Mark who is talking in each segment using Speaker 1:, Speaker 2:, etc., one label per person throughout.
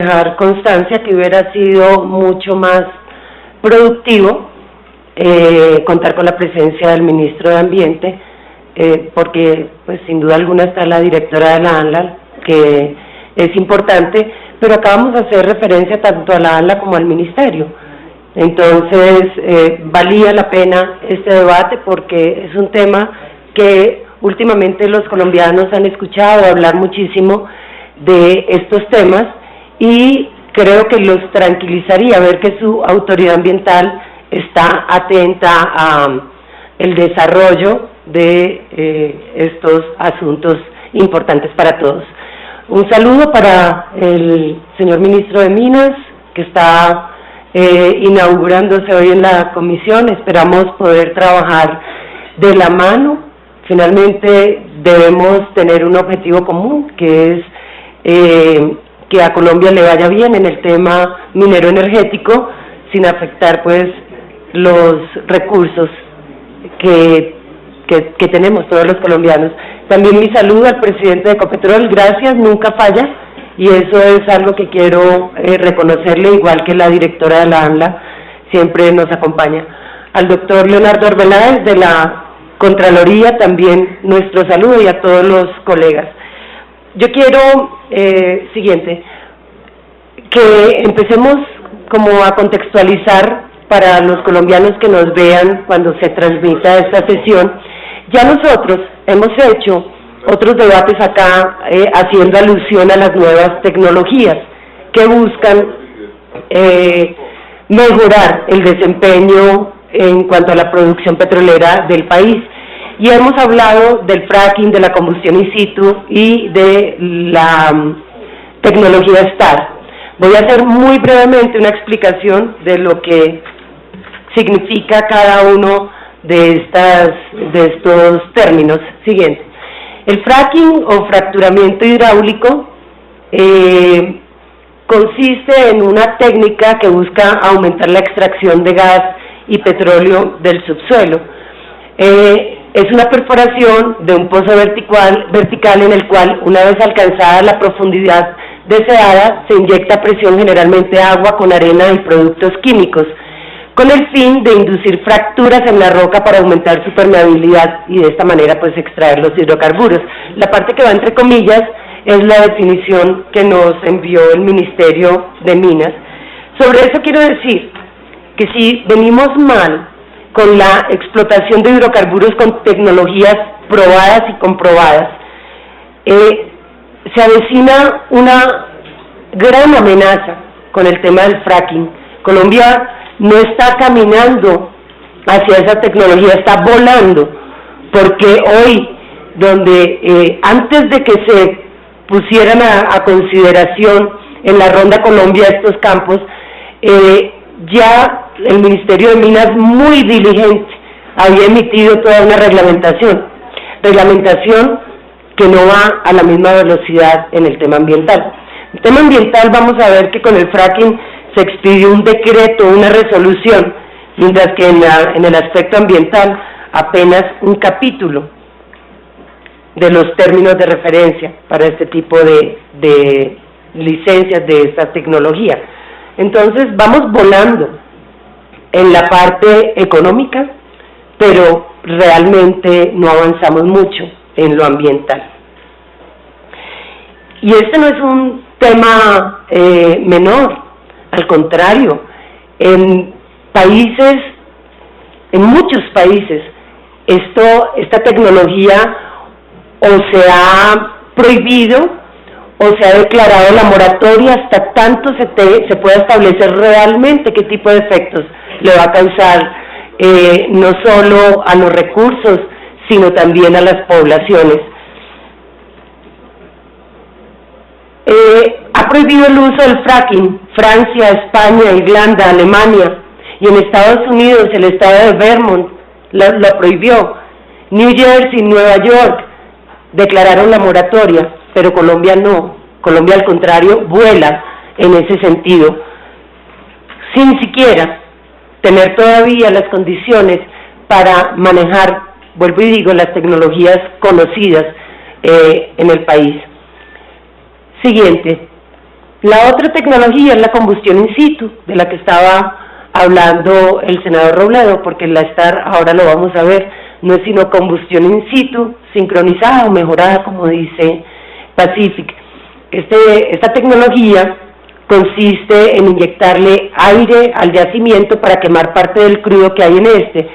Speaker 1: dejar constancia que hubiera sido mucho más productivo contar con la presencia del ministro de Ambiente, porque pues sin duda alguna está la directora de la ANLA, que es importante, pero acá vamos a hacer referencia tanto a la ANLA como al ministerio. Entonces, valía la pena este debate porque es un tema que últimamente los colombianos han escuchado hablar muchísimo de estos temas y creo que los tranquilizaría ver que su autoridad ambiental está atenta a el desarrollo de estos asuntos importantes para todos. Un saludo para el señor ministro de Minas, que está inaugurándose hoy en la comisión. Esperamos poder trabajar de la mano. Finalmente debemos tener un objetivo común, que es que a Colombia le vaya bien en el tema minero energético, sin afectar pues los recursos que tenemos todos los colombianos. También mi saludo al presidente de Ecopetrol, gracias, nunca falla, y eso es algo que quiero reconocerle, igual que la directora de la ANLA, siempre nos acompaña. Al doctor Leonardo Arbeláez de la Contraloría, también nuestro saludo, y a todos los colegas. Yo quiero, siguiente, que empecemos como a contextualizar para los colombianos que nos vean cuando se transmita esta sesión. Ya nosotros hemos hecho otros debates acá haciendo alusión a las nuevas tecnologías que buscan mejorar el desempeño en cuanto a la producción petrolera del país. Y hemos hablado del fracking, de la combustión in situ y de la tecnología STAR. Voy a hacer muy brevemente una explicación de lo que significa cada uno de estos términos. Siguiente. El fracking o fracturamiento hidráulico consiste en una técnica que busca aumentar la extracción de gas y petróleo del subsuelo. Es una perforación de un pozo vertical en el cual, una vez alcanzada la profundidad deseada, se inyecta a presión generalmente agua con arena y productos químicos, con el fin de inducir fracturas en la roca para aumentar su permeabilidad y de esta manera pues extraer los hidrocarburos. La parte que va entre comillas es la definición que nos envió el Ministerio de Minas. Sobre eso quiero decir que si venimos mal con la explotación de hidrocarburos con tecnologías probadas y comprobadas, se avecina una gran amenaza con el tema del fracking. Colombia no está caminando hacia esa tecnología, está volando, porque hoy, donde antes de que se pusieran a consideración en la Ronda Colombia estos campos, ya el Ministerio de Minas, muy diligente, había emitido toda una reglamentación que no va a la misma velocidad en el tema ambiental. El tema ambiental, vamos a ver que con el fracking se expidió un decreto, una resolución, mientras que en el aspecto ambiental apenas un capítulo de los términos de referencia para este tipo de licencias de esta tecnología. Entonces vamos volando en la parte económica, pero realmente no avanzamos mucho en lo ambiental. Y este no es un tema menor, al contrario, en muchos países, esta tecnología o se ha prohibido o se ha declarado la moratoria hasta tanto se pueda establecer realmente qué tipo de efectos le va a causar no solo a los recursos, sino también a las poblaciones. Ha prohibido el uso del fracking Francia, España, Irlanda, Alemania, y en Estados Unidos el estado de Vermont lo prohibió. New Jersey, Nueva York declararon la moratoria, pero Colombia no. Colombia al contrario vuela en ese sentido, sin siquiera tener todavía las condiciones para manejar, vuelvo y digo, las tecnologías conocidas en el país. Siguiente, La otra tecnología es la combustión in situ, de la que estaba hablando el senador Robledo, porque la STAR, ahora lo vamos a ver, no es sino combustión in situ, sincronizada o mejorada, como dice Pacific. Esta tecnología consiste en inyectarle aire al yacimiento para quemar parte del crudo que hay en este.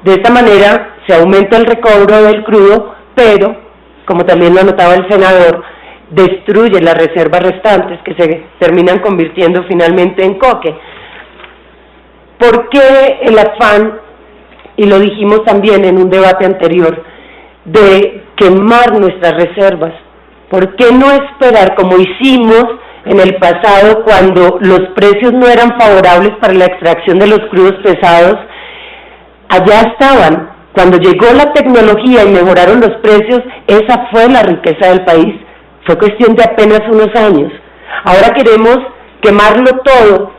Speaker 1: De esta manera se aumenta el recobro del crudo, pero, como también lo anotaba el senador, destruye las reservas restantes que se terminan convirtiendo finalmente en coque. ¿Por qué el afán, y lo dijimos también en un debate anterior, de quemar nuestras reservas? ¿Por qué no esperar, como hicimos en el pasado cuando los precios no eran favorables para la extracción de los crudos pesados? Allá estaban. Cuando llegó la tecnología y mejoraron los precios, esa fue la riqueza del país. Fue cuestión de apenas unos años. Ahora queremos quemarlo todo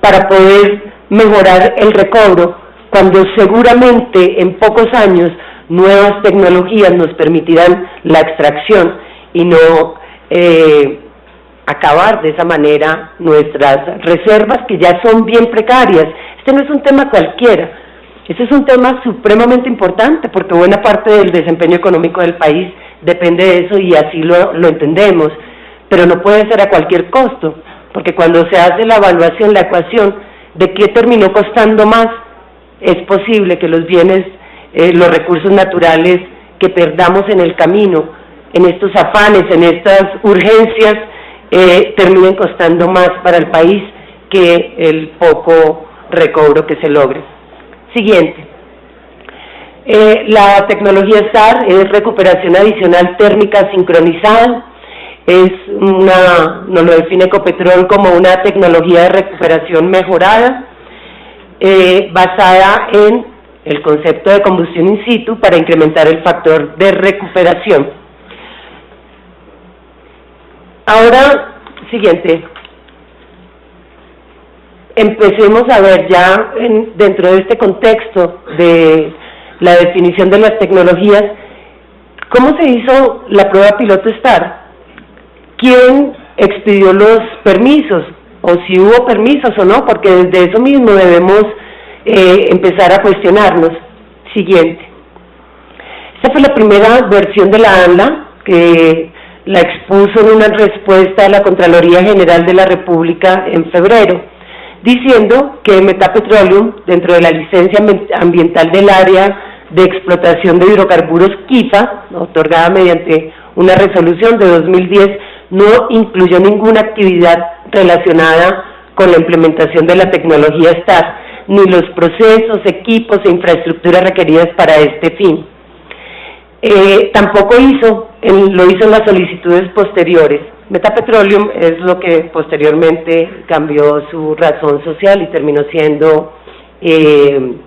Speaker 1: para poder mejorar el recobro, cuando seguramente en pocos años nuevas tecnologías nos permitirán la extracción y no acabar de esa manera nuestras reservas, que ya son bien precarias. Este no es un tema cualquiera, este es un tema supremamente importante, porque buena parte del desempeño económico del país depende de eso, y así lo entendemos, pero no puede ser a cualquier costo, porque cuando se hace la evaluación, la ecuación de qué terminó costando más, es posible que los bienes, los recursos naturales que perdamos en el camino, en estos afanes, en estas urgencias, terminen costando más para el país que el poco recobro que se logre. Siguiente. La tecnología STAR es recuperación adicional térmica sincronizada. Nos lo define Ecopetrol como una tecnología de recuperación mejorada, basada en el concepto de combustión in situ para incrementar el factor de recuperación. Ahora, siguiente. Empecemos a ver ya dentro de este contexto de la definición de las tecnologías, ¿cómo se hizo la prueba piloto STAR? ¿Quién expidió los permisos? O si hubo permisos o no, porque desde eso mismo debemos empezar a cuestionarnos. Siguiente. Esta fue la primera versión de la ANLA, que la expuso en una respuesta a la Contraloría General de la República en febrero, diciendo que Metapetroleum, dentro de la licencia ambiental del área de explotación de hidrocarburos KIFA, otorgada mediante una resolución de 2010, no incluyó ninguna actividad relacionada con la implementación de la tecnología STAR, ni los procesos, equipos e infraestructuras requeridas para este fin. Tampoco lo hizo en las solicitudes posteriores. Metapetroleum es lo que posteriormente cambió su razón social y terminó siendo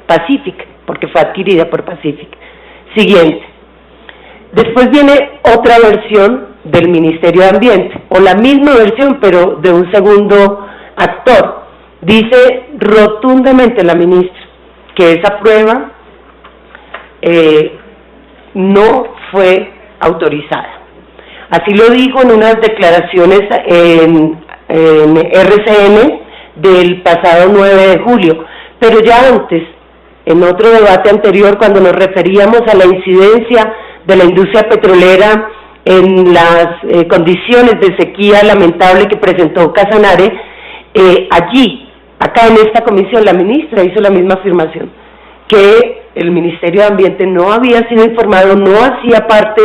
Speaker 1: Pacific, porque fue adquirida por Pacific. Siguiente. Después viene otra versión del Ministerio de Ambiente, o la misma versión, pero de un segundo actor. Dice rotundamente la ministra que esa prueba no fue autorizada. Así lo dijo en unas declaraciones en RCN del pasado 9 de julio, pero ya antes, en otro debate anterior, cuando nos referíamos a la incidencia de la industria petrolera en las condiciones de sequía lamentable que presentó Casanare, acá en esta comisión, la ministra hizo la misma afirmación, que el Ministerio de Ambiente no había sido informado, no hacía parte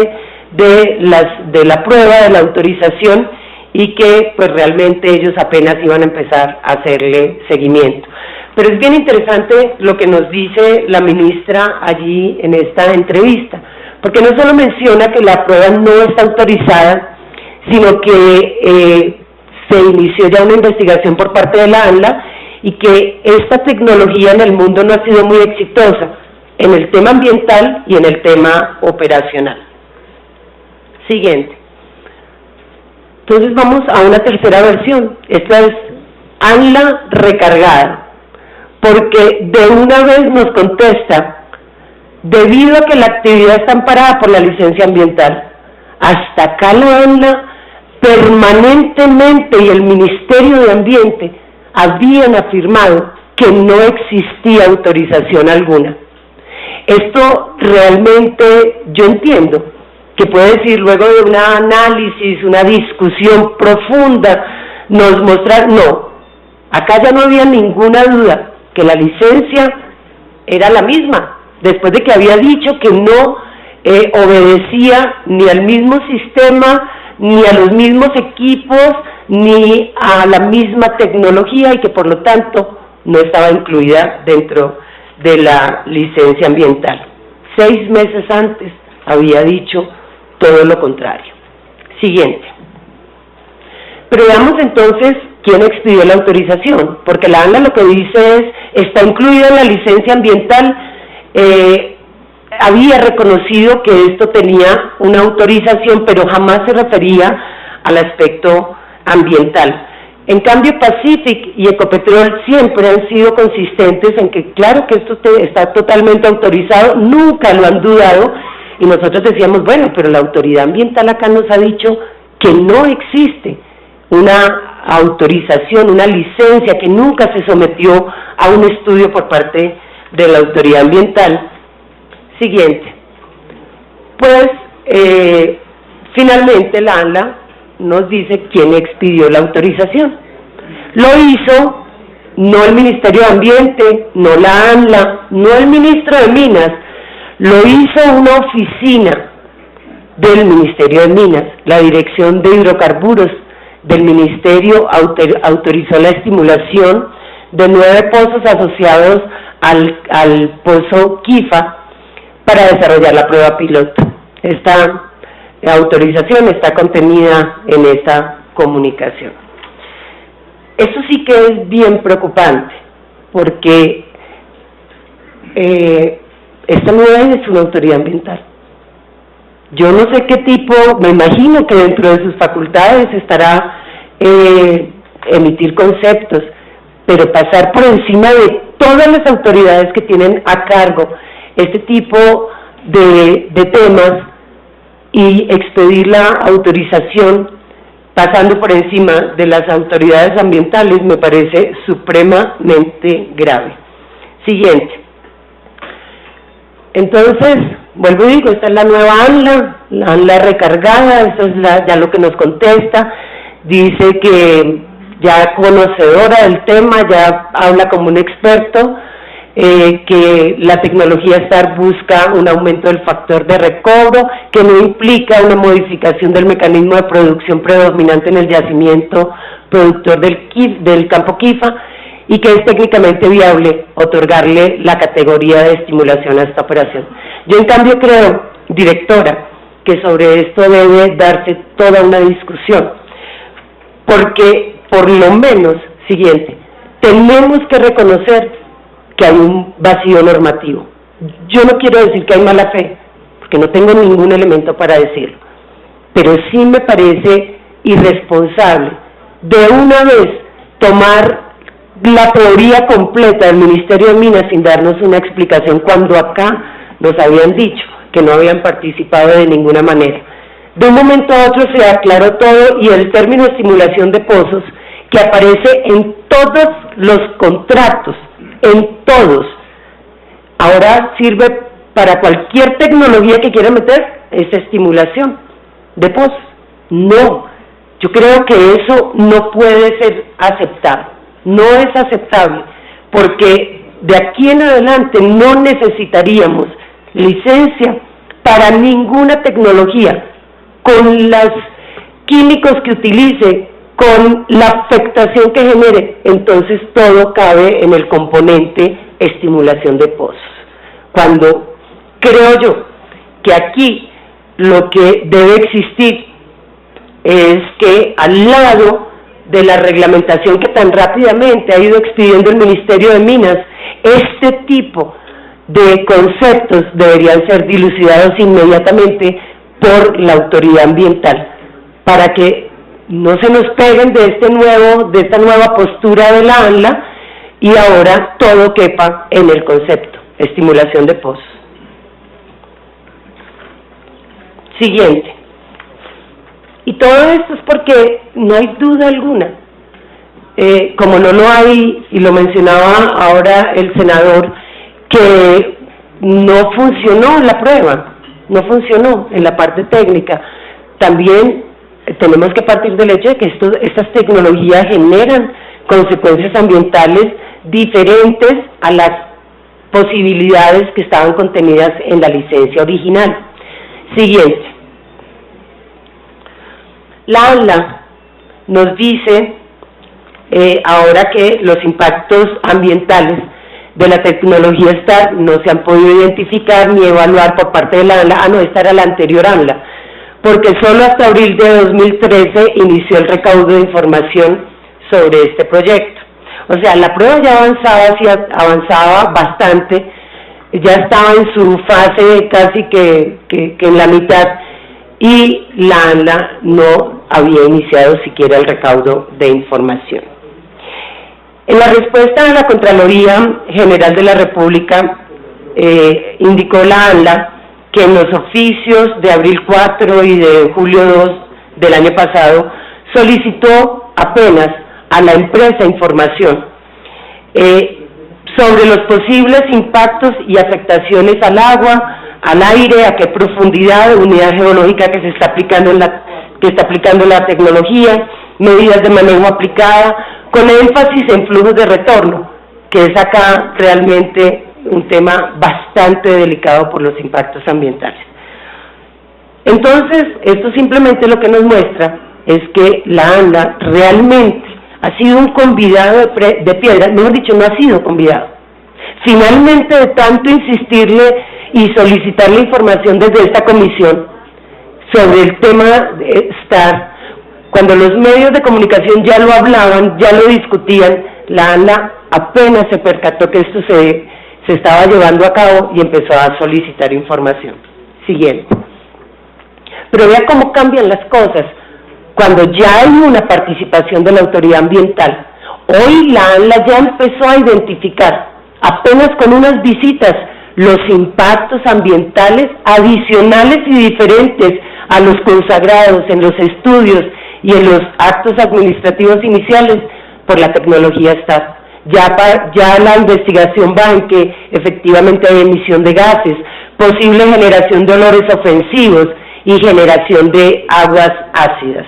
Speaker 1: de la prueba, de la autorización, y que pues realmente ellos apenas iban a empezar a hacerle seguimiento. Pero es bien interesante lo que nos dice la ministra allí en esta entrevista, porque no solo menciona que la prueba no está autorizada, sino que se inició ya una investigación por parte de la ANLA y que esta tecnología en el mundo no ha sido muy exitosa en el tema ambiental y en el tema operacional. Siguiente. Entonces vamos a una tercera versión. Esta es ANLA recargada, porque de una vez nos contesta: debido a que la actividad está amparada por la licencia ambiental. Hasta acá la ANLA permanentemente, y el Ministerio de Ambiente habían afirmado que no existía autorización alguna. Esto realmente yo entiendo que puede decir, luego de un análisis, una discusión profunda, nos mostrar, no, acá ya no había ninguna duda que la licencia era la misma, después de que había dicho que no obedecía ni al mismo sistema, ni a los mismos equipos, ni a la misma tecnología, y que por lo tanto no estaba incluida dentro de la licencia ambiental. 6 meses antes había dicho todo lo contrario. Siguiente. Pero veamos entonces quién expidió la autorización, porque la ANLA lo que dice es, está incluida en la licencia ambiental, había reconocido que esto tenía una autorización, pero jamás se refería al aspecto ambiental. En cambio, Pacific y Ecopetrol siempre han sido consistentes en que claro que esto está totalmente autorizado, nunca lo han dudado, y nosotros decíamos, bueno, pero la autoridad ambiental acá nos ha dicho que no existe una autorización, una licencia, que nunca se sometió a un estudio por parte de la autoridad ambiental. Siguiente. Pues, finalmente la ANLA nos dice quién expidió la autorización. Lo hizo no el Ministerio de Ambiente, no la ANLA, no el Ministro de Minas, lo hizo una oficina del Ministerio de Minas. La Dirección de Hidrocarburos del Ministerio autorizó la estimulación de 9 pozos asociados al pozo Quifa para desarrollar la prueba piloto. Esta autorización está contenida en esta comunicación. Eso sí que es bien preocupante, porque esta no es una autoridad ambiental. Yo no sé qué tipo, me imagino que dentro de sus facultades estará emitir conceptos, pero pasar por encima de todas las autoridades que tienen a cargo este tipo de temas y expedir la autorización pasando por encima de las autoridades ambientales, me parece supremamente grave. Siguiente. Entonces, vuelvo y digo, esta es la nueva ANLA, la ANLA recargada, esto es ya lo que nos contesta, dice que ya conocedora del tema, ya habla como un experto, que la tecnología STAR busca un aumento del factor de recobro, que no implica una modificación del mecanismo de producción predominante en el yacimiento productor del campo Quifa, y que es técnicamente viable otorgarle la categoría de estimulación a esta operación. Yo en cambio creo, directora, que sobre esto debe darse toda una discusión, porque por lo menos, siguiente, tenemos que reconocer que hay un vacío normativo. Yo no quiero decir que hay mala fe, porque no tengo ningún elemento para decirlo, pero sí me parece irresponsable de una vez tomar la teoría completa del Ministerio de Minas sin darnos una explicación, cuando acá nos habían dicho que no habían participado de ninguna manera. De un momento a otro se aclaró todo, y el término estimulación de pozos, que aparece en todos los contratos, en todos, ahora sirve para cualquier tecnología que quiera meter esa estimulación de pozos. No, yo creo que eso no puede ser aceptado, no es aceptable, porque de aquí en adelante no necesitaríamos licencia para ninguna tecnología, con los químicos que utilice, con la afectación que genere. Entonces todo cabe en el componente estimulación de pozos, cuando creo yo que aquí lo que debe existir es que al lado de la reglamentación que tan rápidamente ha ido expidiendo el Ministerio de Minas, este tipo de conceptos deberían ser dilucidados inmediatamente por la autoridad ambiental, para que no se nos peguen de esta nueva postura de la ANLA, y ahora todo quepa en el concepto, estimulación de pozos. Siguiente. Y todo esto es porque no hay duda alguna, como no lo hay, y lo mencionaba ahora el senador, que no funcionó la prueba, no funcionó en la parte técnica. También tenemos que partir del hecho de que estas tecnologías generan consecuencias ambientales diferentes a las posibilidades que estaban contenidas en la licencia original. Siguiente. La ANLA nos dice ahora que los impactos ambientales de la tecnología STAR no se han podido identificar ni evaluar por parte de la ANLA. No, esta era la anterior ANLA, porque solo hasta abril de 2013 inició el recaudo de información sobre este proyecto. O sea, la prueba ya avanzaba bastante, ya estaba en su fase casi que en la mitad, y la ANLA no había iniciado siquiera el recaudo de información. En la respuesta de la Contraloría General de la República, indicó la ANLA que en los oficios de abril 4 y de julio 2 del año pasado solicitó apenas a la empresa información sobre los posibles impactos y afectaciones al agua, al aire, a qué profundidad, unidad geológica que se está aplicando la tecnología, medidas de manejo aplicada, con énfasis en flujos de retorno, que es acá realmente un tema bastante delicado por los impactos ambientales. Entonces, esto simplemente lo que nos muestra es que la ANLA realmente ha sido un convidado de piedra, mejor dicho, no ha sido convidado. Finalmente, de tanto insistirle y solicitarle información desde esta comisión sobre el tema de STAR, cuando los medios de comunicación ya lo hablaban, ya lo discutían, la ANLA apenas se percató que esto se estaba llevando a cabo y empezó a solicitar información. Siguiente. Pero vea cómo cambian las cosas cuando ya hay una participación de la autoridad ambiental. Hoy la ANLA ya empezó a identificar, apenas con unas visitas, los impactos ambientales adicionales y diferentes a los consagrados en los estudios y en los actos administrativos iniciales por la tecnología STAR. Ya la investigación va en que efectivamente hay emisión de gases, posible generación de olores ofensivos y generación de aguas ácidas.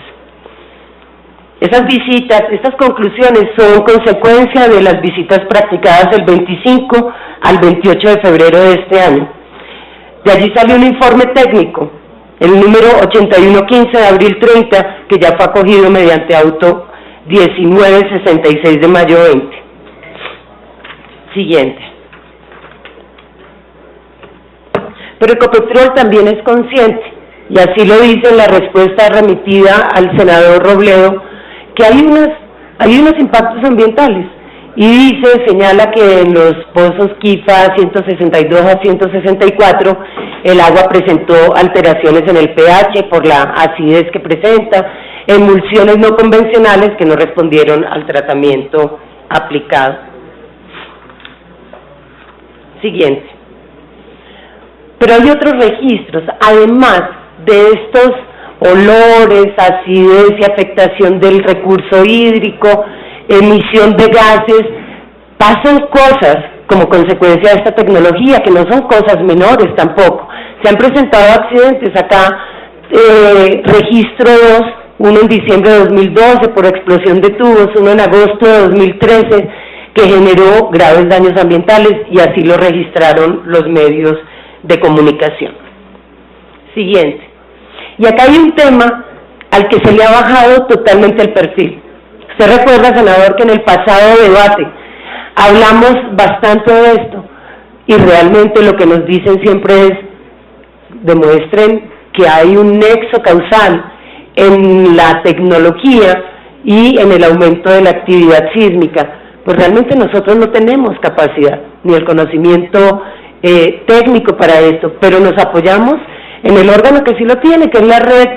Speaker 1: Esas visitas, estas conclusiones son consecuencia de las visitas practicadas del 25 al 28 de febrero de este año. De allí salió un informe técnico, el número 8115 de abril 30, que ya fue acogido mediante auto 1966 de mayo 20. Siguiente. Pero Ecopetrol también es consciente, y así lo dice en la respuesta remitida al senador Robledo, que hay unos impactos ambientales, y señala que en los pozos Quifa 162 a 164 el agua presentó alteraciones en el pH por la acidez que presenta, emulsiones no convencionales que no respondieron al tratamiento aplicado. Siguiente. Pero hay otros registros, además de estos olores, acidez y afectación del recurso hídrico, emisión de gases, pasan cosas como consecuencia de esta tecnología, que no son cosas menores tampoco. Se han presentado accidentes acá, registro 2, uno en diciembre de 2012 por explosión de tubos, uno en agosto de 2013, que generó graves daños ambientales, y así lo registraron los medios de comunicación. Siguiente. Y acá hay un tema al que se le ha bajado totalmente el perfil. Usted recuerda, senador, que en el pasado debate hablamos bastante de esto, y realmente lo que nos dicen siempre es: demuestren que hay un nexo causal en la tecnología y en el aumento de la actividad sísmica. Pues realmente nosotros no tenemos capacidad ni el conocimiento técnico para esto, pero nos apoyamos en el órgano que sí lo tiene, que es la Red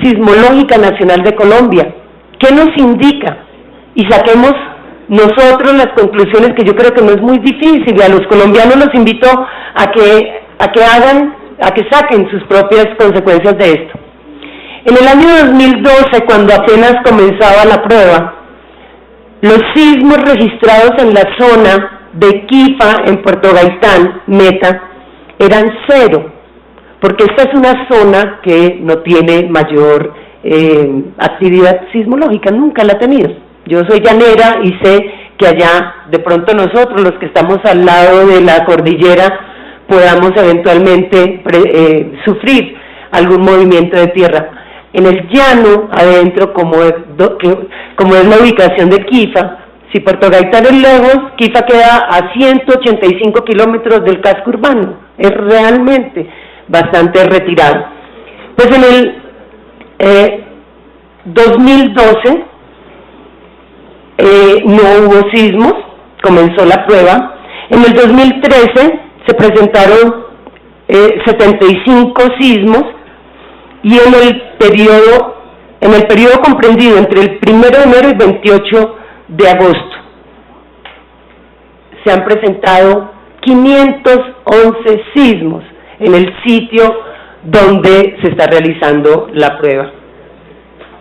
Speaker 1: Sismológica Nacional de Colombia. ¿Qué nos indica? Y saquemos nosotros las conclusiones, que yo creo que no es muy difícil, y a los colombianos los invito a que saquen sus propias consecuencias de esto. En el año 2012, cuando apenas comenzaba la prueba, los sismos registrados en la zona de Quifa, en Puerto Gaitán, Meta, eran 0, porque esta es una zona que no tiene mayor actividad sismológica, nunca la ha tenido. Yo soy llanera y sé que allá, de pronto nosotros, los que estamos al lado de la cordillera, podamos eventualmente sufrir algún movimiento de tierra. En el llano, adentro, como es la ubicación de Quifa, si Puerto Gaitán es lejos, Quifa queda a 185 kilómetros del casco urbano, es realmente bastante retirado. Pues en el 2012 no hubo sismos, comenzó la prueba. En el 2013 se presentaron 75 sismos, y en el periodo comprendido entre el 1 de enero y 28 de agosto se han presentado 511 sismos en el sitio donde se está realizando la prueba.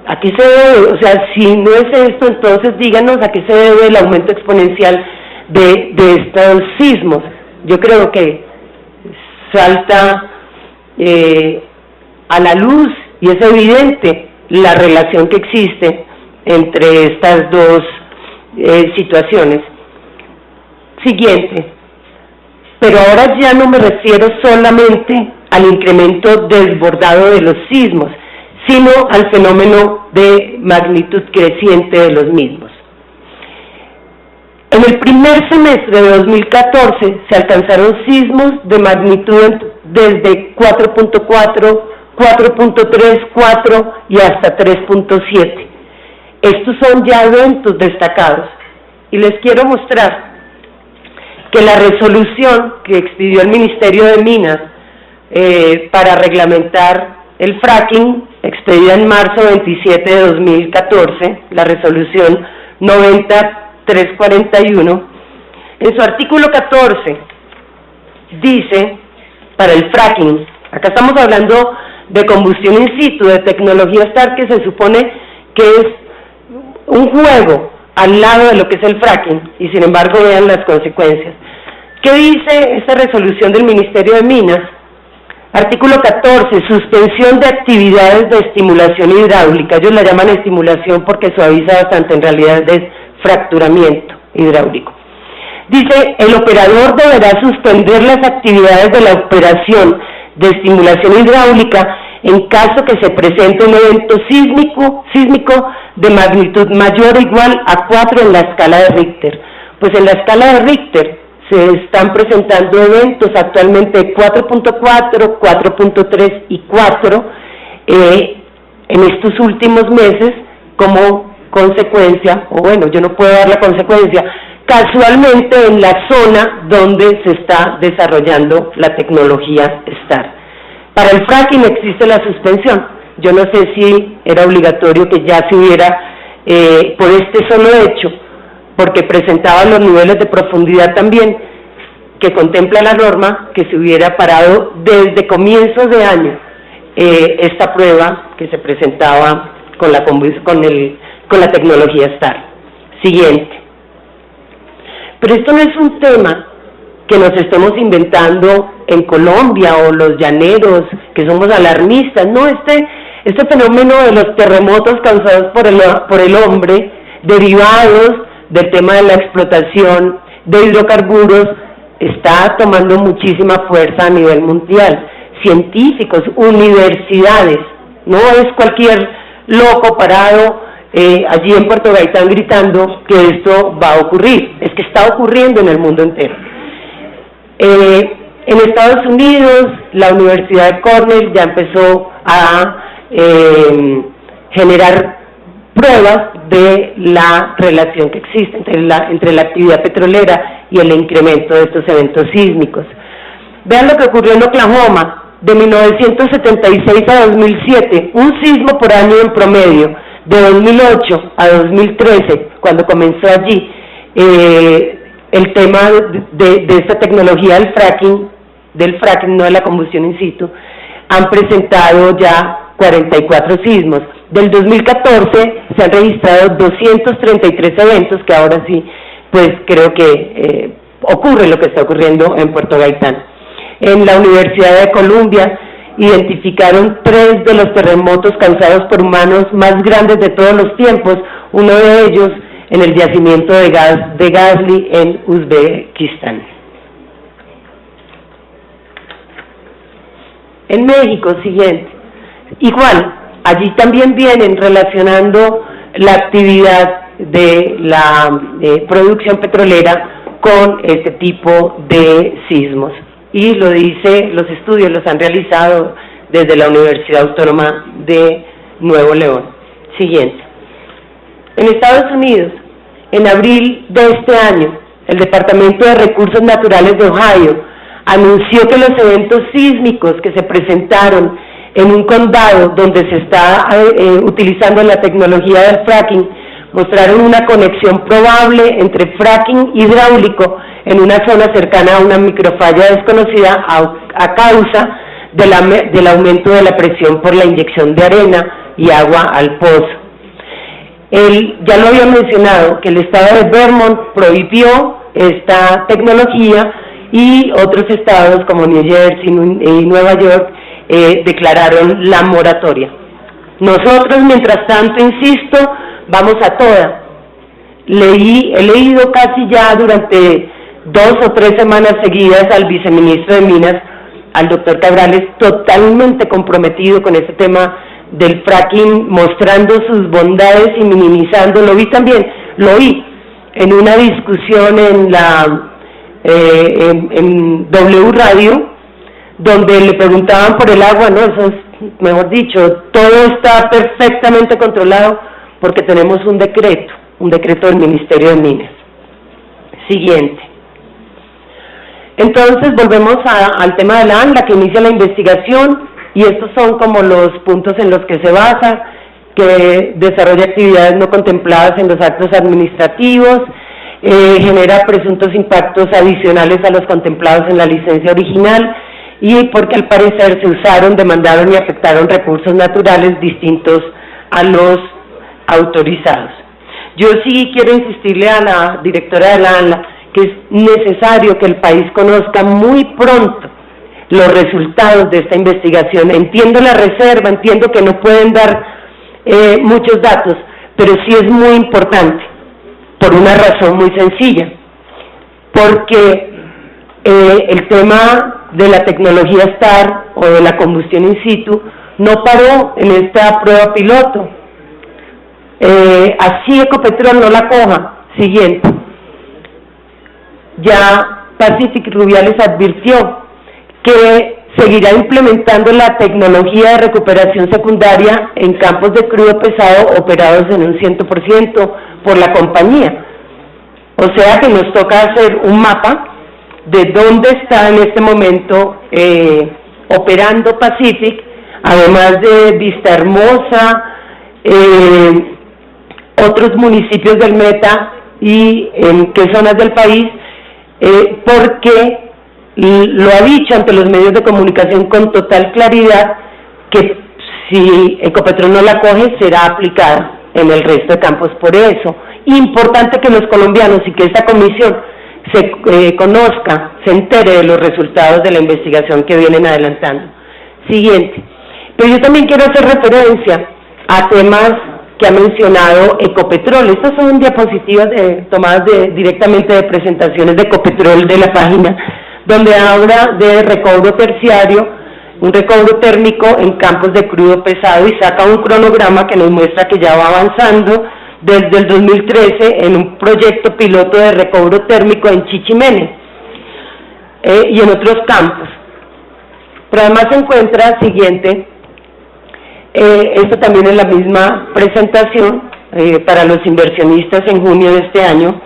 Speaker 1: ¿A qué se debe? O sea, si no es esto, entonces díganos a qué se debe el aumento exponencial de estos sismos. Yo creo que salta a la luz y es evidente la relación que existe entre estas dos situaciones. Siguiente. Pero ahora ya no me refiero solamente al incremento desbordado de los sismos, sino al fenómeno de magnitud creciente de los mismos. En el primer semestre de 2014 se alcanzaron sismos de magnitud desde 4.4, 4.3, 4 y hasta 3.7. Estos son ya eventos destacados. Y les quiero mostrar que la resolución que expidió el Ministerio de Minas para reglamentar el fracking, expedida en marzo 27 de 2014, la resolución 90.341, en su artículo 14 dice, para el fracking, acá estamos hablando de combustión in situ, de tecnología STAR, que se supone que es un juego al lado de lo que es el fracking, y sin embargo vean las consecuencias. ¿Qué dice esta resolución del Ministerio de Minas? Artículo 14, suspensión de actividades de estimulación hidráulica. Ellos la llaman estimulación porque suaviza bastante, en realidad es fracturamiento hidráulico. Dice, el operador deberá suspender las actividades de la operación de estimulación hidráulica en caso que se presente un evento sísmico de magnitud mayor o igual a 4 en la escala de Richter. Pues en la escala de Richter se están presentando eventos actualmente de 4.4, 4.3 y 4 en estos últimos meses como consecuencia, o bueno, yo no puedo dar la consecuencia, casualmente en la zona donde se está desarrollando la tecnología STAR. Para el fracking existe la suspensión. Yo no sé si era obligatorio que ya se hubiera, por este solo hecho, porque presentaba los niveles de profundidad también, que contempla la norma, que se hubiera parado desde comienzos de año esta prueba que se presentaba con la tecnología STAR. Siguiente. Pero esto no es un tema que nos estemos inventando en Colombia o los llaneros, que somos alarmistas. No, este fenómeno de los terremotos causados por el hombre, derivados del tema de la explotación de hidrocarburos, está tomando muchísima fuerza a nivel mundial. Científicos, universidades, no es cualquier loco parado allí en Puerto Gaitán gritando que esto va a ocurrir, es que está ocurriendo en el mundo entero. En Estados Unidos, la Universidad de Cornell ya empezó a generar pruebas de la relación que existe entre la actividad petrolera y el incremento de estos eventos sísmicos. Vean lo que ocurrió en Oklahoma, de 1976 a 2007, un sismo por año en promedio. De 2008 a 2013, cuando comenzó allí el tema de esta tecnología del fracking, no de la combustión in situ, han presentado ya 44 sismos. Del 2014 se han registrado 233 eventos, que ahora sí, pues creo que ocurre lo que está ocurriendo en Puerto Gaitán. En la Universidad de Columbia identificaron 3 de los terremotos causados por humanos más grandes de todos los tiempos, uno de ellos en el yacimiento de gas de Gazli en Uzbekistán. En México, siguiente, igual, allí también vienen relacionando la actividad de la producción petrolera con este tipo de sismos. Y lo dice, los estudios los han realizado desde la Universidad Autónoma de Nuevo León. Siguiente. En Estados Unidos, en abril de este año, el Departamento de Recursos Naturales de Ohio anunció que los eventos sísmicos que se presentaron en un condado donde se está utilizando la tecnología del fracking mostraron una conexión probable entre fracking hidráulico en una zona cercana a una microfalla desconocida a causa del aumento de la presión por la inyección de arena y agua al pozo. Ya lo había mencionado, que el estado de Vermont prohibió esta tecnología y otros estados como New Jersey y Nueva York declararon la moratoria. Nosotros, mientras tanto, insisto, vamos a toda. He leído casi ya durante 2 o 3 semanas seguidas al viceministro de Minas, al doctor Cabrales, totalmente comprometido con este tema del fracking, mostrando sus bondades y minimizando. Lo oí en una discusión en W Radio, donde le preguntaban por el agua. No, eso es, mejor dicho, todo está perfectamente controlado porque tenemos un decreto del Ministerio de Minas. Siguiente. Entonces volvemos al tema de la ANLA, que inicia la investigación, y estos son como los puntos en los que se basa, que desarrolla actividades no contempladas en los actos administrativos, genera presuntos impactos adicionales a los contemplados en la licencia original, y porque al parecer se usaron, demandaron y afectaron recursos naturales distintos a los autorizados. Yo sí quiero insistirle a la directora de la ANLA que es necesario que el país conozca muy pronto los resultados de esta investigación. Entiendo la reserva, entiendo que no pueden dar muchos datos, pero sí es muy importante, por una razón muy sencilla, porque el tema de la tecnología STAR o de la combustión in situ no paró en esta prueba piloto. Así Ecopetrol no la coja. Siguiente. Ya Pacific Rubiales advirtió que seguirá implementando la tecnología de recuperación secundaria en campos de crudo pesado operados en un 100% por la compañía. O sea que nos toca hacer un mapa de dónde está en este momento operando Pacific, además de Vista Hermosa, otros municipios del Meta y en qué zonas del país, porque lo ha dicho ante los medios de comunicación con total claridad que si Ecopetrol no la coge será aplicada en el resto de campos. Por eso, importante que los colombianos y que esta comisión se conozca, se entere de los resultados de la investigación que vienen adelantando. Siguiente. Pero yo también quiero hacer referencia a temas que ha mencionado Ecopetrol. Estas son diapositivas tomadas directamente de presentaciones de Ecopetrol de la página, donde habla de recobro terciario, un recobro térmico en campos de crudo pesado, y saca un cronograma que nos muestra que ya va avanzando desde el 2013 en un proyecto piloto de recobro térmico en Chichimene y en otros campos. Pero además se encuentra, siguiente, esto también es la misma presentación para los inversionistas en junio de este año.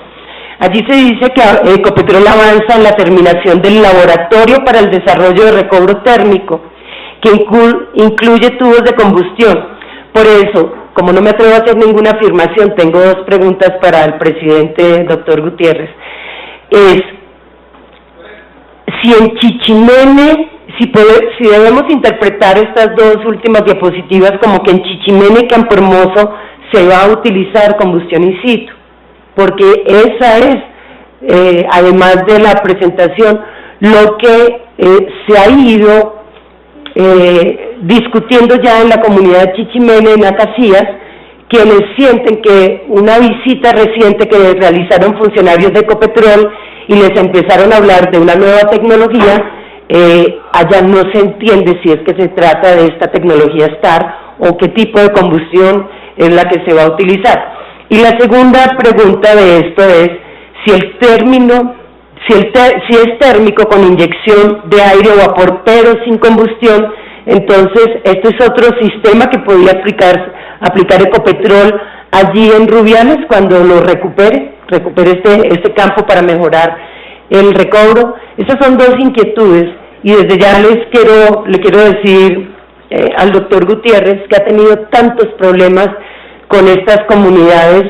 Speaker 1: Allí se dice que Ecopetrol avanza en la terminación del laboratorio para el desarrollo de recobro térmico, que incluye tubos de combustión. Por eso, como no me atrevo a hacer ninguna afirmación, tengo 2 preguntas para el presidente, doctor Gutiérrez. Si en Chichimene si debemos interpretar estas dos últimas diapositivas como que en Chichimene y Campo Hermoso se va a utilizar combustión in situ, porque esa es, además de la presentación, lo que se ha ido discutiendo ya en la comunidad de Chichimene, en Acacías, quienes sienten que una visita reciente que realizaron funcionarios de Ecopetrol y les empezaron a hablar de una nueva tecnología, allá no se entiende si es que se trata de esta tecnología STAR o qué tipo de combustión es la que se va a utilizar. Y la segunda pregunta de esto es si el término, si es térmico con inyección de aire o vapor pero sin combustión, entonces este es otro sistema que podría aplicar Ecopetrol allí en Rubiales cuando lo recupere este campo para mejorar el recobro. Estas son dos inquietudes y desde ya le quiero decir al doctor Gutiérrez que ha tenido tantos problemas con estas comunidades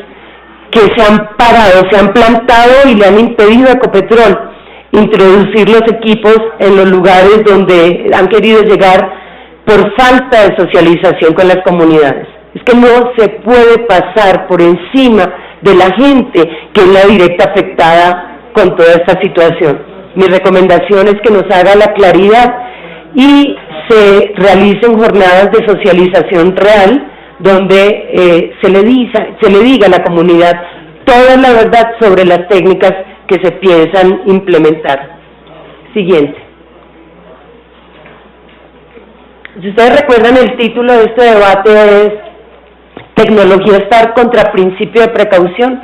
Speaker 1: que se han parado, se han plantado y le han impedido a Ecopetrol introducir los equipos en los lugares donde han querido llegar por falta de socialización con las comunidades. Es que no se puede pasar por encima de la gente que es la directa afectada con toda esta situación. Mi recomendación es que nos haga la claridad y se realicen jornadas de socialización real donde se le diga a la comunidad toda la verdad sobre las técnicas que se piensan implementar. Siguiente. Si ustedes recuerdan, el título de este debate es Tecnología STAR contra principio de precaución,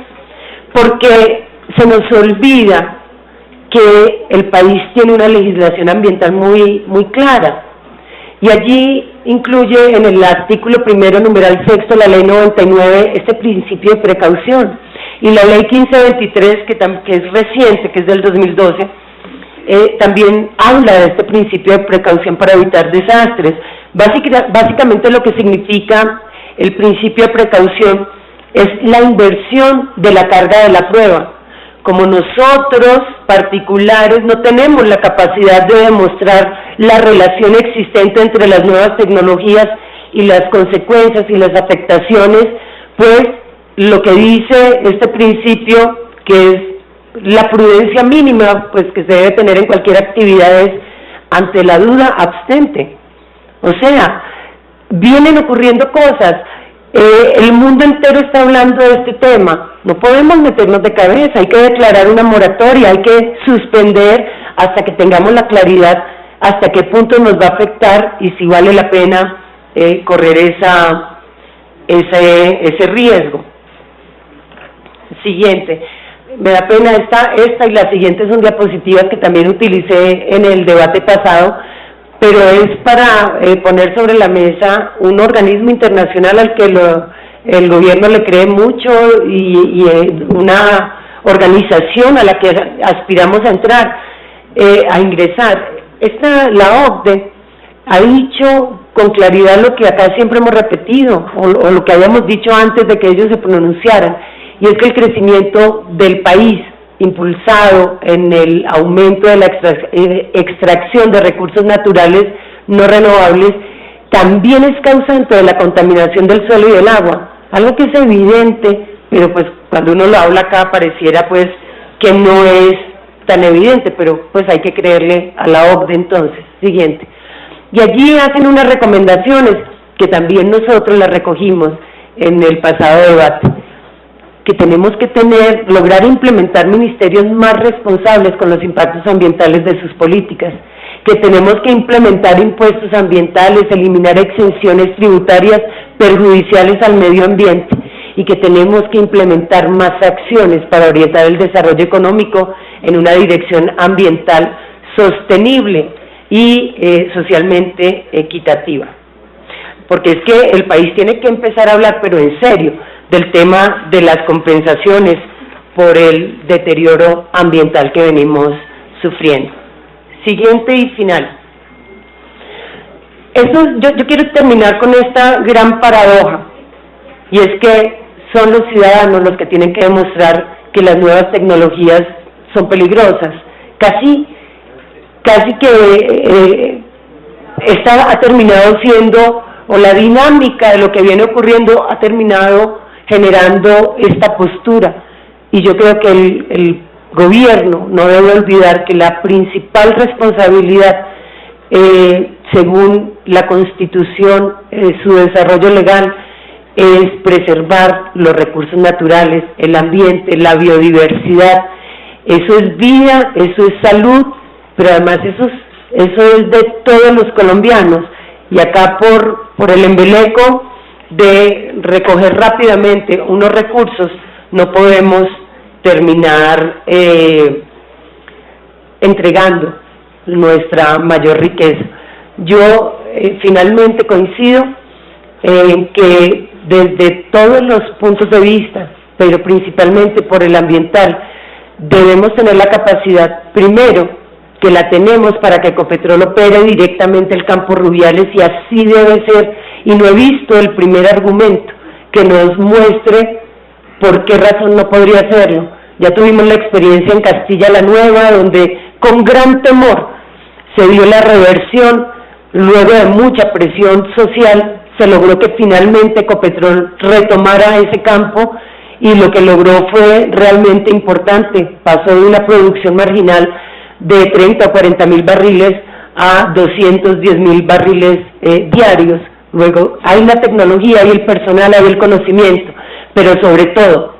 Speaker 1: porque se nos olvida que el país tiene una legislación ambiental muy clara, y allí incluye en el artículo primero, numeral sexto, la ley 99, este principio de precaución, y la ley 1523, que es reciente, que es del 2012, también habla de este principio de precaución para evitar desastres. Básicamente lo que significa el principio de precaución es la inversión de la carga de la prueba. Como nosotros, particulares, no tenemos la capacidad de demostrar la relación existente entre las nuevas tecnologías y las consecuencias y las afectaciones, pues lo que dice este principio, que es la prudencia mínima pues que se debe tener en cualquier actividad, es ante la duda abstente. O sea, vienen ocurriendo cosas, el mundo entero está hablando de este tema, no podemos meternos de cabeza, hay que declarar una moratoria, hay que suspender hasta que tengamos la claridad hasta qué punto nos va a afectar y si vale la pena correr ese riesgo. Siguiente. Me da pena esta y la siguiente son diapositivas que también utilicé en el debate pasado, pero es para poner sobre la mesa un organismo internacional al que el gobierno le cree mucho y una organización a la que aspiramos a entrar, a ingresar. La OCDE ha dicho con claridad lo que acá siempre hemos repetido, o lo que habíamos dicho antes de que ellos se pronunciaran, y es que el crecimiento del país, impulsado en el aumento de la extracción de recursos naturales no renovables, también es causante de la contaminación del suelo y del agua, algo que es evidente, pero pues cuando uno lo habla acá pareciera pues que no es tan evidente, pero pues hay que creerle a la OCDE entonces. Siguiente. Y allí hacen unas recomendaciones que también nosotros las recogimos en el pasado debate, que tenemos que lograr implementar ministerios más responsables con los impactos ambientales de sus políticas, que tenemos que implementar impuestos ambientales, eliminar exenciones tributarias perjudiciales al medio ambiente, y que tenemos que implementar más acciones para orientar el desarrollo económico en una dirección ambiental sostenible y socialmente equitativa. Porque es que el país tiene que empezar a hablar, pero en serio, del tema de las compensaciones por el deterioro ambiental que venimos sufriendo. Siguiente y final. Yo quiero terminar con esta gran paradoja, y es que son los ciudadanos los que tienen que demostrar que las nuevas tecnologías son peligrosas. Casi que esta ha terminado siendo, o la dinámica de lo que viene ocurriendo ha terminado generando esta postura. Y yo creo que el gobierno no debe olvidar que la principal responsabilidad, según la Constitución, su desarrollo legal, es preservar los recursos naturales, el ambiente, la biodiversidad. Eso es vida, eso es salud, pero además eso es de todos los colombianos. Y acá por el embeleco de recoger rápidamente unos recursos, no podemos terminar entregando nuestra mayor riqueza. Yo finalmente coincido en que desde todos los puntos de vista, pero principalmente por el ambiental, debemos tener la capacidad, primero, que la tenemos para que Ecopetrol opere directamente el campo Rubiales, y así debe ser, y no he visto el primer argumento que nos muestre por qué razón no podría hacerlo. Ya tuvimos la experiencia en Castilla la Nueva, donde con gran temor se dio la reversión, luego de mucha presión social, se logró que finalmente Ecopetrol retomara ese campo, y lo que logró fue realmente importante. Pasó de una producción marginal de 30 o 40 mil barriles a 210 mil barriles diarios. Luego hay la tecnología, hay el personal, hay el conocimiento, pero sobre todo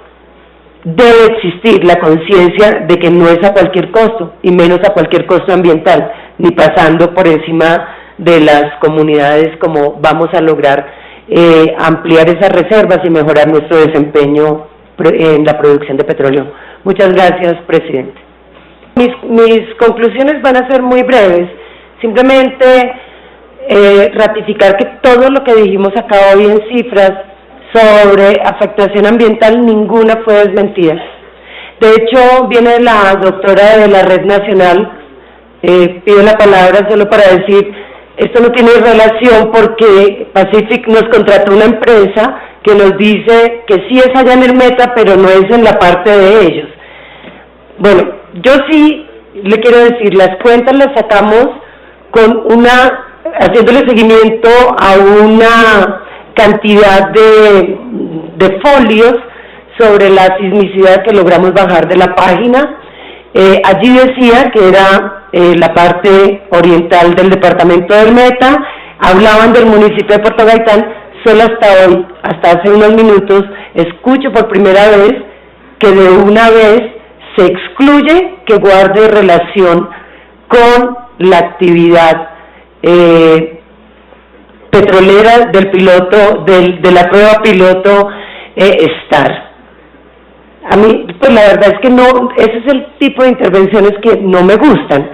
Speaker 1: debe existir la conciencia de que no es a cualquier costo, y menos a cualquier costo ambiental, ni pasando por encima de las comunidades, como vamos a lograr ampliar esas reservas y mejorar nuestro desempeño en la producción de petróleo. Muchas gracias, presidente. Mis conclusiones van a ser muy breves. Simplemente ratificar que todo lo que dijimos acá hoy en cifras sobre afectación ambiental, ninguna fue desmentida. De hecho, viene la doctora de la Red Nacional, pido la palabra solo para decir, esto no tiene relación porque Pacific nos contrató una empresa que nos dice que sí es allá en el Meta, pero no es en la parte de ellos. Bueno, yo sí le quiero decir, las cuentas las sacamos haciéndole seguimiento a una cantidad de folios sobre la sismicidad que logramos bajar de la página. Allí decía que era la parte oriental del departamento del Meta, hablaban del municipio de Puerto Gaitán. Solo hasta hoy, hasta hace unos minutos, escucho por primera vez que de una vez se excluye que guarde relación con la actividad petrolera del piloto, de la prueba piloto STAR. A mí, pues la verdad es que no, ese es el tipo de intervenciones que no me gustan.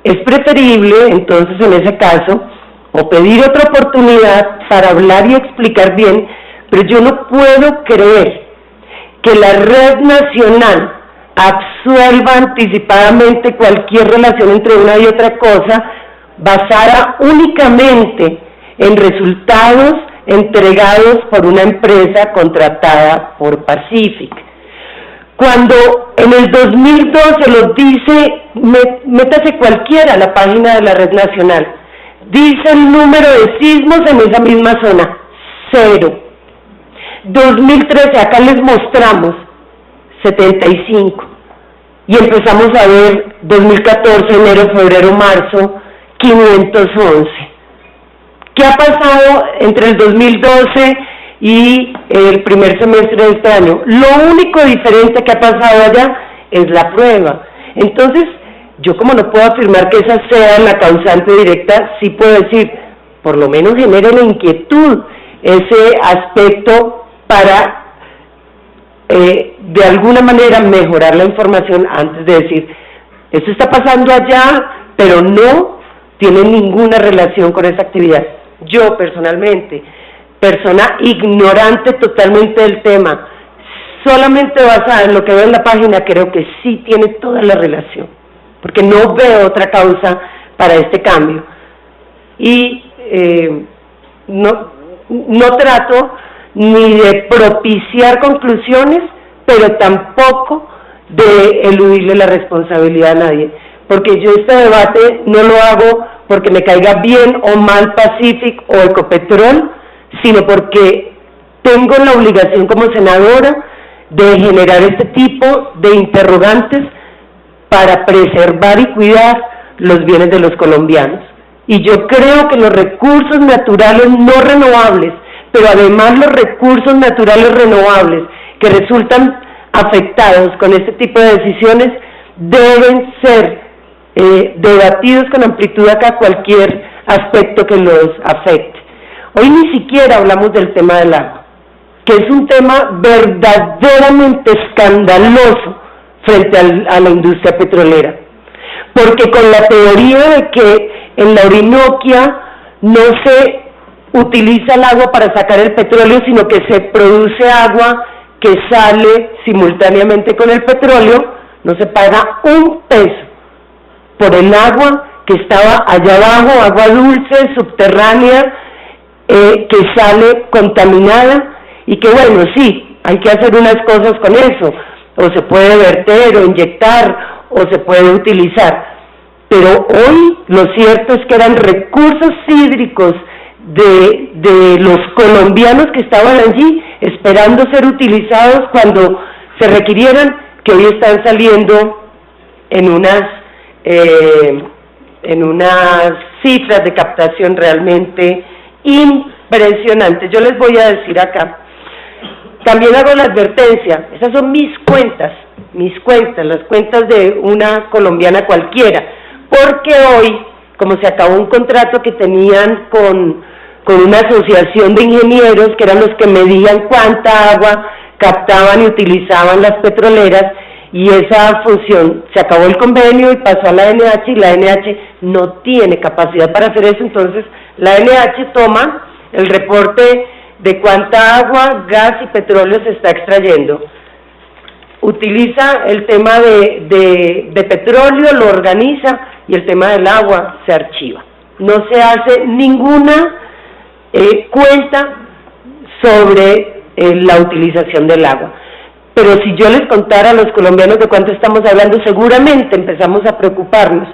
Speaker 1: Es preferible, entonces, en ese caso, o pedir otra oportunidad para hablar y explicar bien, pero yo no puedo creer que la Red Nacional absuelva anticipadamente cualquier relación entre una y otra cosa basada únicamente en resultados entregados por una empresa contratada por Pacific. Cuando en el 2012 lo dice, métase cualquiera a la página de la Red Nacional, dice el número de sismos en esa misma zona, 0. 2013, acá les mostramos 75. Y empezamos a ver 2014, enero, febrero, marzo, 511. ¿Qué ha pasado entre el 2012 y el primer semestre de este año? Lo único diferente que ha pasado allá es la prueba. Entonces, yo como no puedo afirmar que esa sea la causante directa, sí puedo decir, por lo menos genera la inquietud ese aspecto para de alguna manera mejorar la información antes de decir, esto está pasando allá, pero no tiene ninguna relación con esa actividad. Yo personalmente, persona ignorante totalmente del tema, solamente basada en lo que veo en la página, creo que sí tiene toda la relación, porque no veo otra causa para este cambio. Y no trato ni de propiciar conclusiones, pero tampoco de eludirle la responsabilidad a nadie, porque yo este debate no lo hago porque me caiga bien o mal Pacific o Ecopetrol, sino porque tengo la obligación como senadora de generar este tipo de interrogantes para preservar y cuidar los bienes de los colombianos. Y yo creo que los recursos naturales no renovables, pero además los recursos naturales renovables que resultan afectados con este tipo de decisiones deben ser debatidos con amplitud acá cualquier aspecto que los afecte. Hoy ni siquiera hablamos del tema del agua, que es un tema verdaderamente escandaloso frente a la industria petrolera, porque con la teoría de que en la Orinoquia no se utiliza el agua para sacar el petróleo, sino que se produce agua que sale simultáneamente con el petróleo, no se paga un peso por el agua que estaba allá abajo, agua dulce, subterránea, que sale contaminada, y que bueno, sí, hay que hacer unas cosas con eso, o se puede verter, o inyectar, o se puede utilizar, pero hoy lo cierto es que eran recursos hídricos de los colombianos que estaban allí esperando ser utilizados cuando se requirieran, que hoy están saliendo en unas cifras de captación realmente impresionantes. Yo les voy a decir acá, también hago la advertencia, esas son mis cuentas, las cuentas de una colombiana cualquiera, porque hoy, como se acabó un contrato que tenían con una asociación de ingenieros, que eran los que medían cuánta agua captaban y utilizaban las petroleras, y esa función, se acabó el convenio y pasó a la ANH, y la ANH no tiene capacidad para hacer eso. Entonces la ANH toma el reporte de cuánta agua, gas y petróleo se está extrayendo, utiliza el tema de petróleo, lo organiza, y el tema del agua se archiva. No se hace ninguna cuenta sobre la utilización del agua. Pero si yo les contara a los colombianos de cuánto estamos hablando, seguramente empezamos a preocuparnos.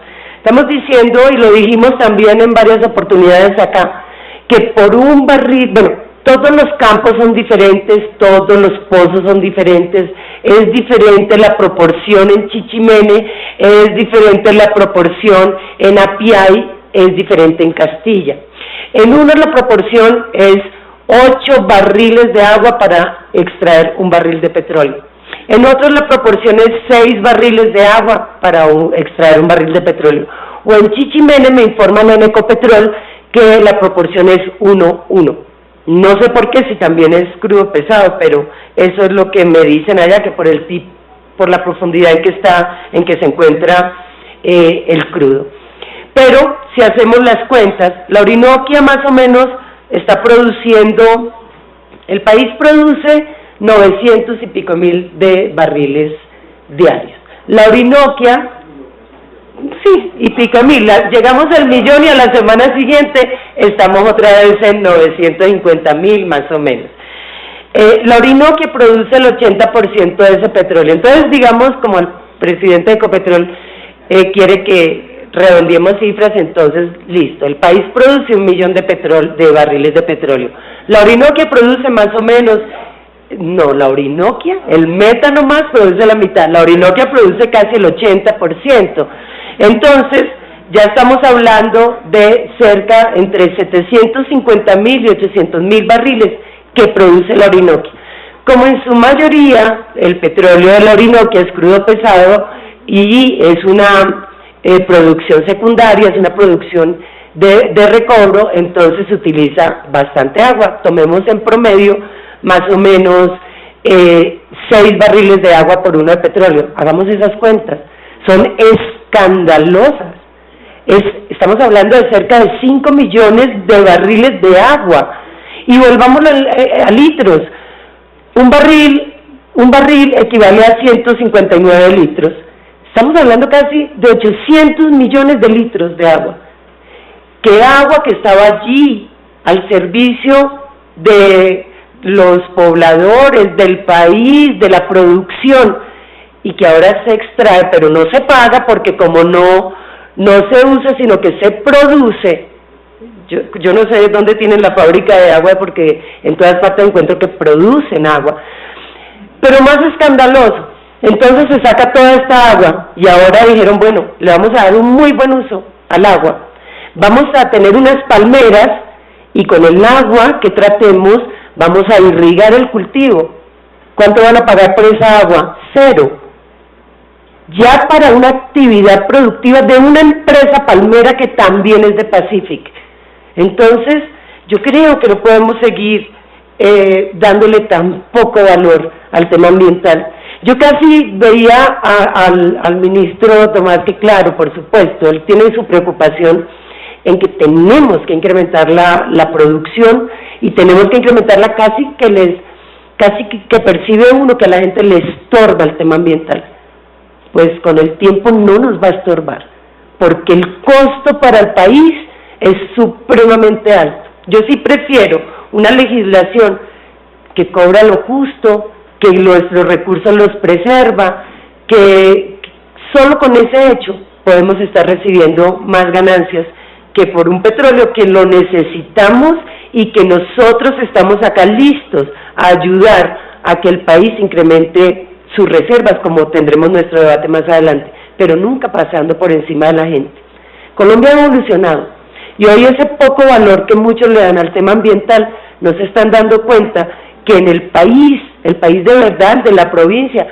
Speaker 1: Estamos diciendo, y lo dijimos también en varias oportunidades acá, que por un barril, bueno, todos los campos son diferentes, todos los pozos son diferentes, es diferente la proporción en Chichimene, es diferente la proporción en Apiay, es diferente en Castilla. En uno la proporción es 8 barriles de agua para extraer un barril de petróleo. En otros la proporción es 6 barriles de agua para extraer un barril de petróleo. O en Chichimene me informan en Ecopetrol que la proporción es 1:1. No sé por qué, si también es crudo pesado, pero eso es lo que me dicen allá, que por la profundidad en que se encuentra el crudo. Pero si hacemos las cuentas, la Orinoquia más o menos está produciendo, el país produce 900 y pico mil de barriles diarios. La Orinoquia, sí, y pico mil, llegamos al millón, y a la semana siguiente estamos otra vez en 950.000 más o menos. La Orinoquia produce el 80% de ese petróleo. Entonces, digamos, como el presidente de Ecopetrol quiere que redondeemos cifras, entonces, listo, el país produce 1 millón de barriles de petróleo. La Orinoquia produce más o menos, no, la Orinoquia, el Meta nomás produce la mitad, la Orinoquia produce casi el 80%. Entonces, ya estamos hablando de cerca entre 750.000 y 800.000 barriles que produce la Orinoquia. Como en su mayoría el petróleo de la Orinoquia es crudo pesado y es una producción secundaria, es una producción de recobro, entonces se utiliza bastante agua. Tomemos en promedio más o menos 6 barriles de agua por uno de petróleo. Hagamos esas cuentas, son escandalosas. Estamos hablando de cerca de 5 millones de barriles de agua. Y volvamos a litros. Un barril equivale a 159 litros. Estamos hablando casi de 800 millones de litros de agua. ¿Qué agua que estaba allí al servicio de los pobladores, del país, de la producción, y que ahora se extrae, pero no se paga porque como no no se usa, sino que se produce. Yo no sé dónde tienen la fábrica de agua, porque en todas partes encuentro que producen agua. Pero más escandaloso, entonces se saca toda esta agua, y ahora dijeron, bueno, le vamos a dar un muy buen uso al agua. Vamos a tener unas palmeras, y con el agua que tratemos, vamos a irrigar el cultivo. ¿Cuánto van a pagar por esa agua? 0. Ya para una actividad productiva de una empresa palmera que también es de Pacific. Entonces, yo creo que no podemos seguir dándole tan poco valor al tema ambiental. Yo casi veía al ministro Tomás, que claro, por supuesto, él tiene su preocupación en que tenemos que incrementar la producción, y tenemos que incrementarla casi que percibe uno que a la gente le estorba el tema ambiental. Pues con el tiempo no nos va a estorbar, porque el costo para el país es supremamente alto. Yo sí prefiero una legislación que cobra lo justo, que nuestros recursos los preserva, que solo con ese hecho podemos estar recibiendo más ganancias que por un petróleo que lo necesitamos y que nosotros estamos acá listos a ayudar a que el país incremente sus reservas, como tendremos nuestro debate más adelante, pero nunca pasando por encima de la gente. Colombia ha evolucionado, y hoy ese poco valor que muchos le dan al tema ambiental, no se están dando cuenta que en el país de verdad, de la provincia,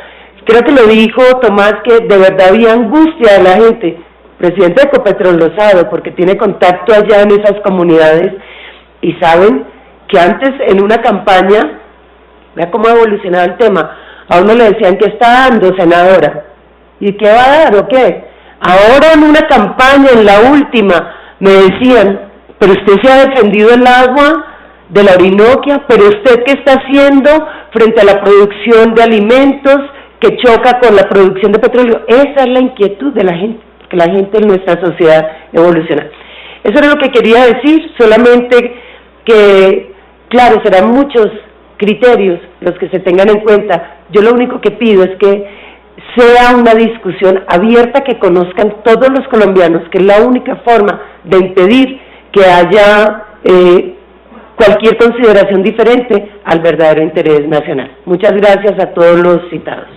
Speaker 1: creo que lo dijo Tomás, que de verdad había angustia de la gente. El presidente de Ecopetrol lo sabe, porque tiene contacto allá en esas comunidades, y saben que antes en una campaña, vea cómo ha evolucionado el tema, a uno le decían, ¿qué está dando, senadora? ¿Y qué va a dar o qué? Ahora en una campaña, en la última, me decían, pero usted se ha defendido el agua de la Orinoquia, pero usted ¿qué está haciendo frente a la producción de alimentos que choca con la producción de petróleo? Esa es la inquietud de la gente, que la gente en nuestra sociedad evoluciona. Eso era lo que quería decir, solamente que, claro, serán muchos criterios los que se tengan en cuenta. Yo lo único que pido es que sea una discusión abierta, que conozcan todos los colombianos, que es la única forma de impedir que haya cualquier consideración diferente al verdadero interés nacional. Muchas gracias a todos los citados.